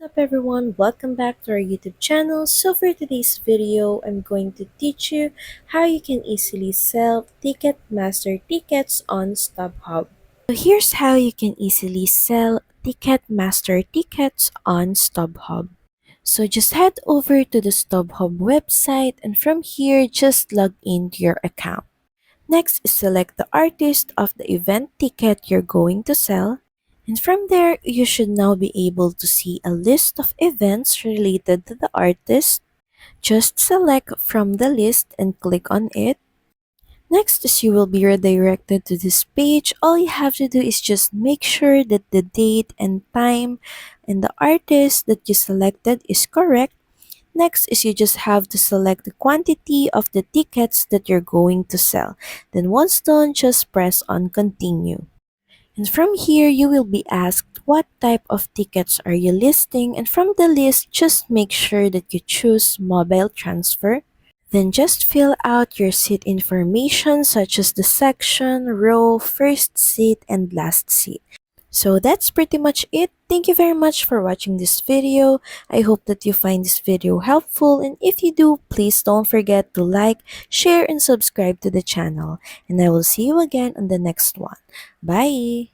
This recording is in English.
What's up everyone, welcome back to our YouTube channel. So for today's video, I'm going to teach you how you can easily sell Ticketmaster tickets on StubHub. So here's how you can easily sell Ticketmaster tickets on StubHub. So just head over to the StubHub website and from here, just log into your account. Next, select the artist of the event ticket you're going to sell. And from there, you should now be able to see a list of events related to the artist. Just select from the list and click on it. Next, as you will be redirected to this page, all you have to do is just make sure that the date and time and the artist that you selected is correct. Next is you just have to select the quantity of the tickets that you're going to sell. Then once done, just press on continue. And from here, you will be asked what type of tickets are you listing, and from the list, just make sure that you choose mobile transfer. Then just fill out your seat information such as the section, row, first seat, and last seat. So that's pretty much it. Thank you very much for watching this video. I hope that you find this video helpful, and if you do, please don't forget to like, share, and subscribe to the channel. And I will see you again on the next one. Bye!